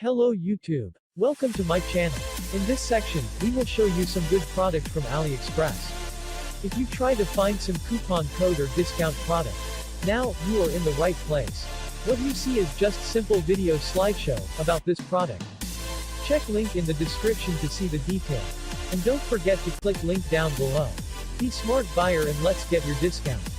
Hello YouTube. Welcome to my channel. In this section, we will show you some good product from AliExpress. If you try to find some coupon code or discount product, now, you are in the right place. What you see is just simple video slideshow about this product. Check link in the description to see the detail. And don't forget to click link down below. Be smart buyer and let's get your discount.